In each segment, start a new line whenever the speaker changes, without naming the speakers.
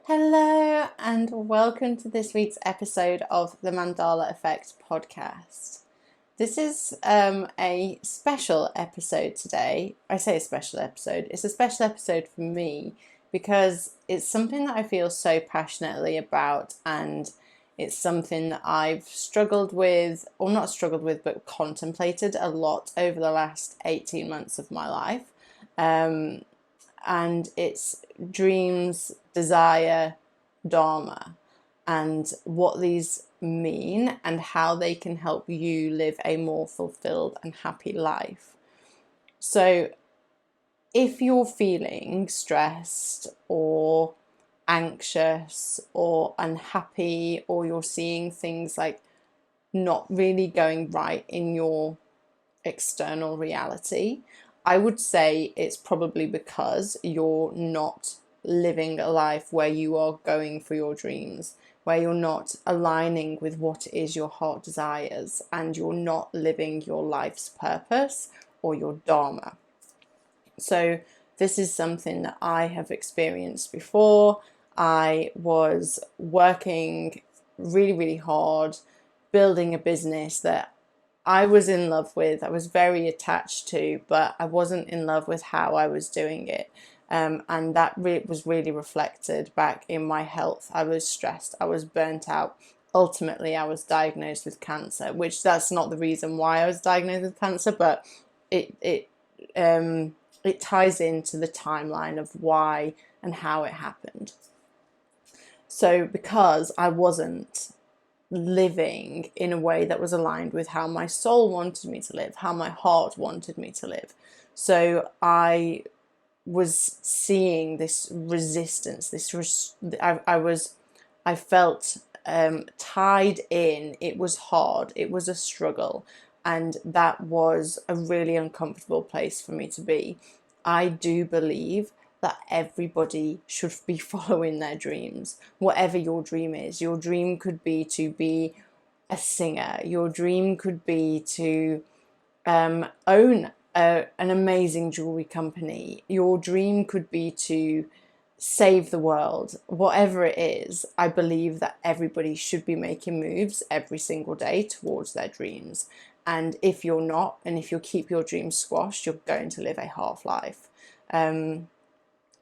Hello, and welcome to this week's episode of the Mandala Effect podcast. This is a special episode today. I say a special episode, it's a special episode for me because it's something that I feel so passionately about, and it's something that I've struggled with, or not struggled with, but contemplated a lot over the last 18 months of my life. And it's dreams, desire, Dharma, and what these mean and how they can help you live a more fulfilled and happy life. So, if you're feeling stressed or anxious or unhappy, or you're seeing things like not really going right in your external reality, I would say it's probably because you're not living a life where you are going for your dreams, where you're not aligning with what it is your heart desires, and you're not living your life's purpose or your Dharma. So, this is something that I have experienced before. I was working really, really hard, building a business that I was in love with, I was very attached to, but I wasn't in love with how I was doing it. And that was really reflected back in my health. I was stressed, I was burnt out. Ultimately, I was diagnosed with cancer, which that's not the reason why I was diagnosed with cancer, but it it it ties into the timeline of why and how it happened. So because I wasn't living in a way that was aligned with how my soul wanted me to live, how my heart wanted me to live. So I was seeing this resistance, I felt tied in. It was hard, it was a struggle, and that was a really uncomfortable place for me to be. I do believe that everybody should be following their dreams, whatever your dream is. Your dream could be to be a singer, your dream could be to own an amazing jewelry company, your dream could be to save the world. Whatever it is, I believe that everybody should be making moves every single day towards their dreams. And if you're not, and if you keep your dreams squashed, you're going to live a half life.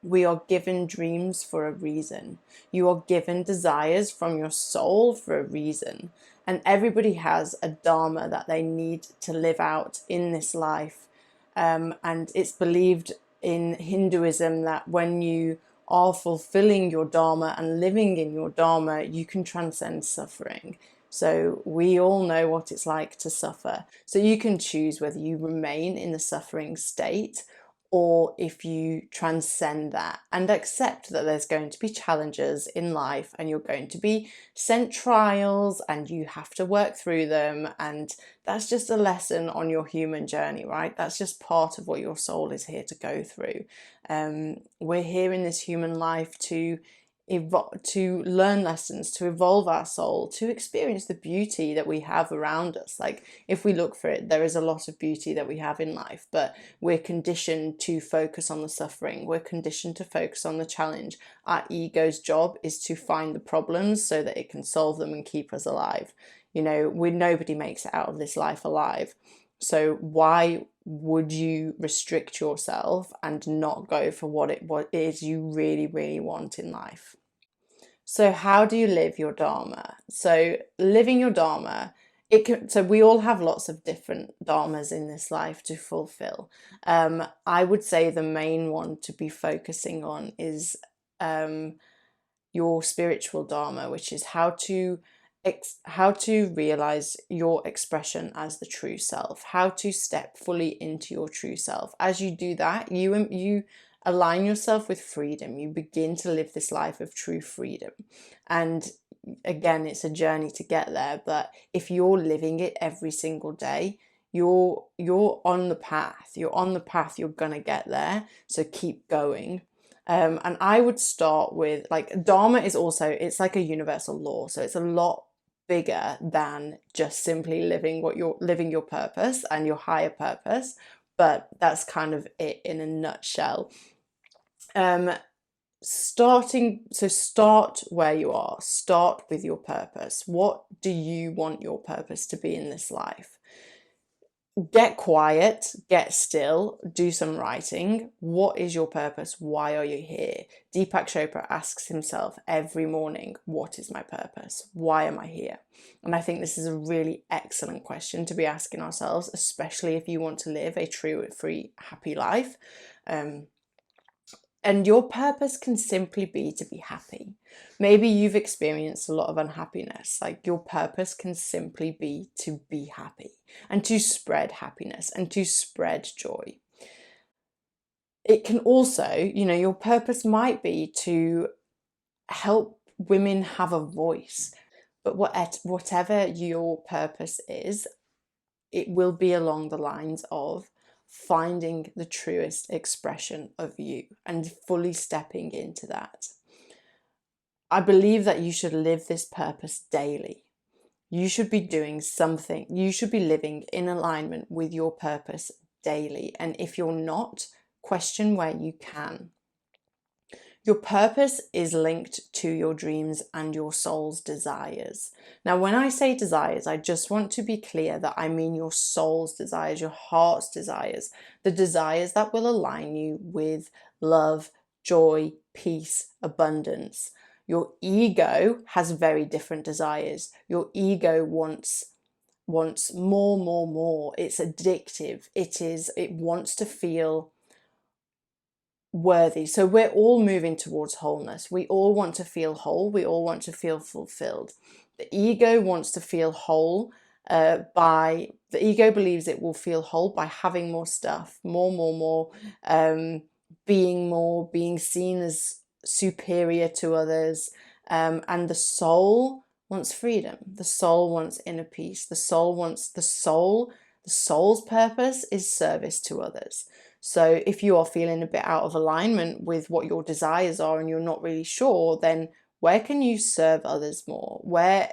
We are given dreams for a reason. You are given desires from your soul for a reason. And everybody has a Dharma that they need to live out in this life. And it's believed in Hinduism that when you are fulfilling your Dharma and living in your Dharma, you can transcend suffering. So we all know what it's like to suffer. So you can choose whether you remain in the suffering state or if you transcend that and accept that there's going to be challenges in life and you're going to be sent trials and you have to work through them, and that's just a lesson on your human journey, right? That's just part of what your soul is here to go through. We're here in this human life to learn lessons, to evolve our soul, to experience the beauty that we have around us. Like, if we look for it, there is a lot of beauty that we have in life, but we're conditioned to focus on the suffering. We're conditioned to focus on the challenge. Our ego's job is to find the problems so that it can solve them and keep us alive. Nobody makes it out of this life alive. So why would you restrict yourself and not go for what it is you really, really want in life? So how do you live your Dharma? So living your Dharma, so we all have lots of different dharmas in this life to fulfill. I would say the main one to be focusing on is your spiritual Dharma, which is how to realize your expression as the true self, how to step fully into your true self. As you do that, you align yourself with freedom. You begin to live this life of true freedom. And again, it's a journey to get there, but if you're living it every single day, you're on the path. You're on the path, you're gonna get there. So keep going. And I would start with, like, Dharma is also, it's like a universal law. So it's a lot bigger than just simply living your purpose and your higher purpose. But that's kind of it in a nutshell. start where you are. Start with your purpose. What do you want your purpose to be in this life? Get quiet, get still, do some writing. What is your purpose? Why are you here? Deepak Chopra asks himself every morning, what is my purpose? Why am I here? And I think this is a really excellent question to be asking ourselves, especially if you want to live a true, free, happy life. And your purpose can simply be to be happy. Maybe you've experienced a lot of unhappiness. Like, your purpose can simply be to be happy and to spread happiness and to spread joy. It can also, your purpose might be to help women have a voice. But whatever your purpose is, it will be along the lines of finding the truest expression of you and fully stepping into that. I believe that you should live this purpose daily. You should be doing something. You should be living in alignment with your purpose daily. And if you're not, question where you can. Your purpose is linked to your dreams and your soul's desires. Now, when I say desires, I just want to be clear that I mean your soul's desires, your heart's desires, the desires that will align you with love, joy, peace, abundance. Your ego has very different desires. Your ego wants more. It's addictive. It wants to feel worthy. So we're all moving towards wholeness. We all want to feel whole. We all want to feel fulfilled. The ego wants to feel whole the ego believes it will feel whole by having more stuff, more, being seen as superior to others. And the soul wants freedom. The soul wants inner peace. The soul's purpose is service to others. So if you are feeling a bit out of alignment with what your desires are and you're not really sure, then where can you serve others more? Where,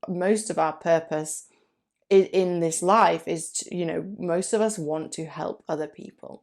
most of our purpose in this life is, most of us want to help other people.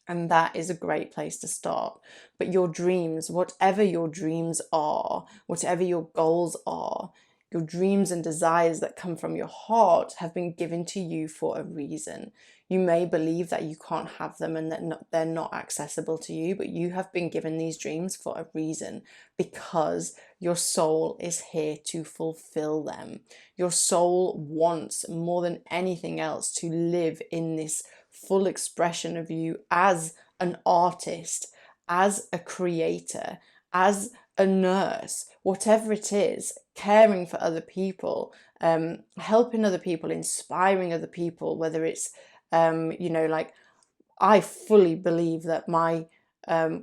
And that is a great place to start. But your dreams, whatever your dreams are, whatever your goals are, your dreams and desires that come from your heart have been given to you for a reason. You may believe that you can't have them and that they're not accessible to you, but you have been given these dreams for a reason, because your soul is here to fulfill them. Your soul wants more than anything else to live in this full expression of you as an artist, as a creator, as a nurse, whatever it is, caring for other people, helping other people, inspiring other people, whether it's, I fully believe that my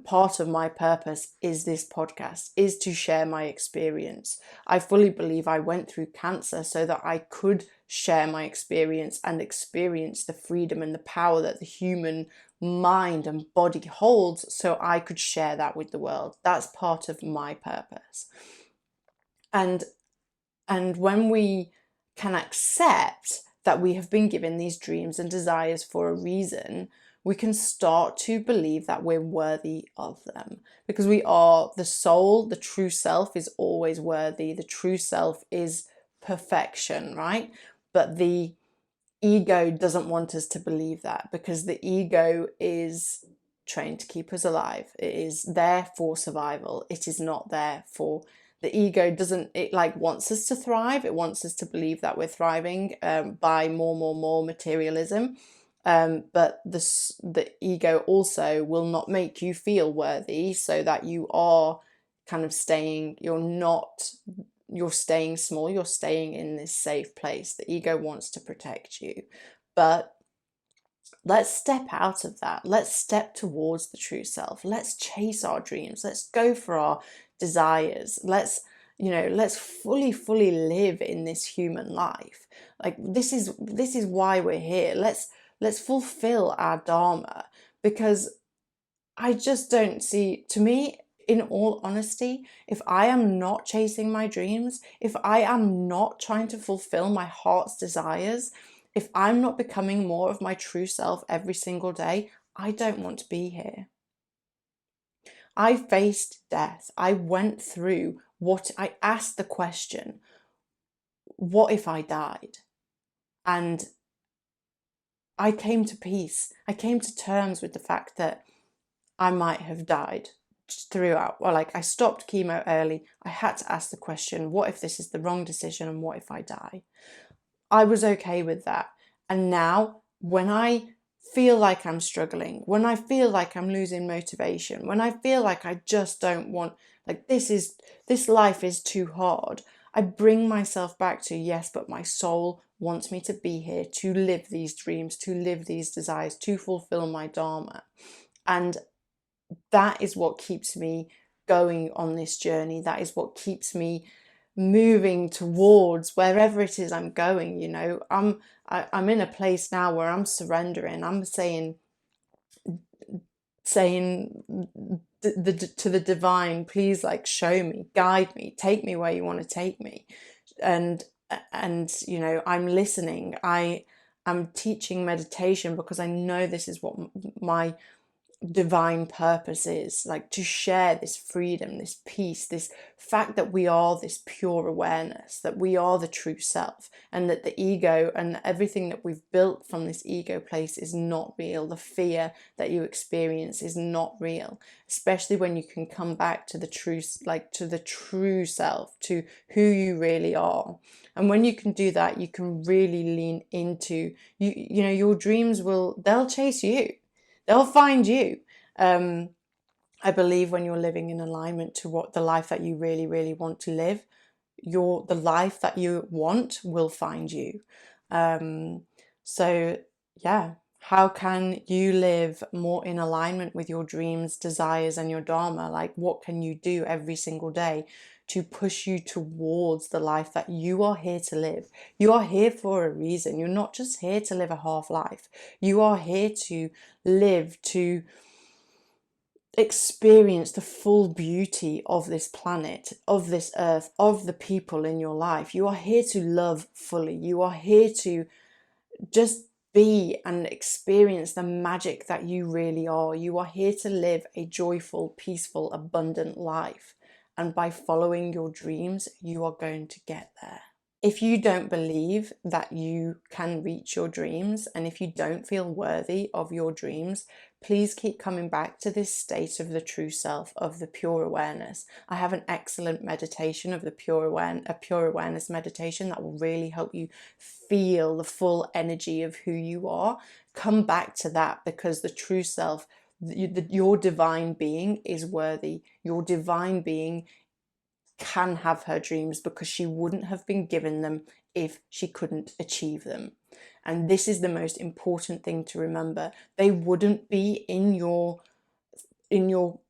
part of my purpose is this podcast, is to share my experience. I fully believe I went through cancer so that I could share my experience and experience the freedom and the power that the human mind and body holds, so I could share that with the world. That's part of my purpose. And when we can accept that we have been given these dreams and desires for a reason, we can start to believe that we're worthy of them, because we are. The soul, the true self, is always worthy. The true self is perfection, right? But the ego doesn't want us to believe that, because the ego is trained to keep us alive. It is there for survival. It is not there for... The ego doesn't, it wants us to thrive. It wants us to believe that we're thriving by more materialism. But the ego also will not make you feel worthy, so that you are kind of staying, you're staying small, you're staying in this safe place. The ego wants to protect you. But let's step out of that. Let's step towards the true self. Let's chase our dreams. Let's go for our desires. Let's fully live in this human life. This is why we're here. Let's fulfill our Dharma, because I just don't see, to me, in all honesty, if I am not chasing my dreams, if I am not trying to fulfill my heart's desires, if I'm not becoming more of my true self every single day, I don't want to be here. I faced death. I went through I asked the question, what if I died? And I came to peace. I came to terms with the fact that I might have died throughout. Well, like, I stopped chemo early. I had to ask the question, what if this is the wrong decision and what if I die? I was okay with that. And now, when I feel like I'm struggling, when I feel like I'm losing motivation, when I feel like I just don't want, like, this life is too hard, I bring myself back to, yes, but my soul wants me to be here, to live these dreams, to live these desires, to fulfill my Dharma. And that is what keeps me going on this journey. That is what keeps me moving towards wherever it is I'm going. You know, I'm in a place now where I'm surrendering. I'm saying to the divine, please, like, show me, guide me, take me where you want to take me. And you know, I'm listening. I'm teaching meditation because I know this is what my divine purpose is, like, to share this freedom, this peace, this fact that we are this pure awareness, that we are the true self, and that the ego and everything that we've built from this ego place is not real. The fear that you experience is not real, especially when you can come back to the truth, like, to the true self, to who you really are. And when you can do that, you can really lean into you know, your dreams they'll chase you. They'll find you. I believe when you're living in alignment to what the life that you really, really want to live, the life that you want will find you. So yeah, how can you live more in alignment with your dreams, desires, and your Dharma? Like, what can you do every single day to push you towards the life that you are here to live? You are here for a reason. You're not just here to live a half life. You are here to live, to experience the full beauty of this planet, of this earth, of the people in your life. You are here to love fully. You are here to just be and experience the magic that you really are. You are here to live a joyful, peaceful, abundant life. And by following your dreams, you are going to get there. If you don't believe that you can reach your dreams, and if you don't feel worthy of your dreams, please keep coming back to this state of the true self, of the pure awareness. I have an excellent meditation of a pure awareness meditation that will really help you feel the full energy of who you are. Come back to that, because the true self, your divine being, is worthy. Your divine being can have her dreams, because she wouldn't have been given them if she couldn't achieve them. And this is the most important thing to remember. They wouldn't be in your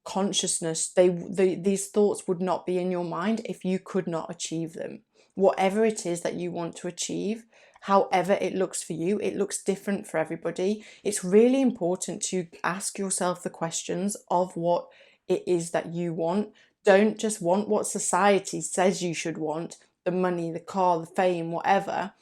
consciousness. These thoughts would not be in your mind if you could not achieve them. Whatever it is that you want to achieve, however it looks for you, it looks different for everybody. It's really important to ask yourself the questions of what it is that you want. Don't just want what society says you should want, the money, the car, the fame, whatever,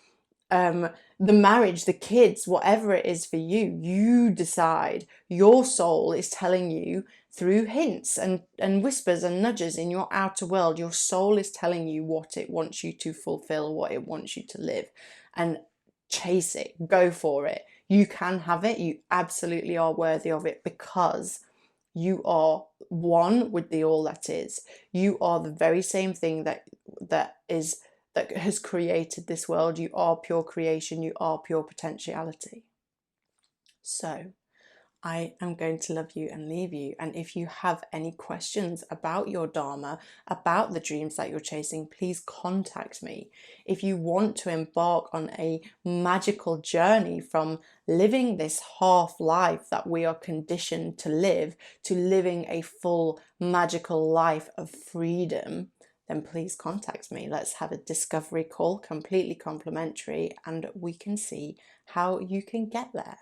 the marriage, the kids, whatever it is for you. You decide. Your soul is telling you through hints and whispers and nudges in your outer world. Your soul is telling you what it wants you to fulfill, what it wants you to live, and chase it. Go for it. You can have it. You absolutely are worthy of it, because you are one with the all that is. You are the very same thing that has created this world. You are pure creation. You are pure potentiality. So I am going to love you and leave you. And if you have any questions about your Dharma, about the dreams that you're chasing, please contact me. If you want to embark on a magical journey from living this half life that we are conditioned to live, to living a full magical life of freedom, then please contact me. Let's have a discovery call, completely complimentary, and we can see how you can get there.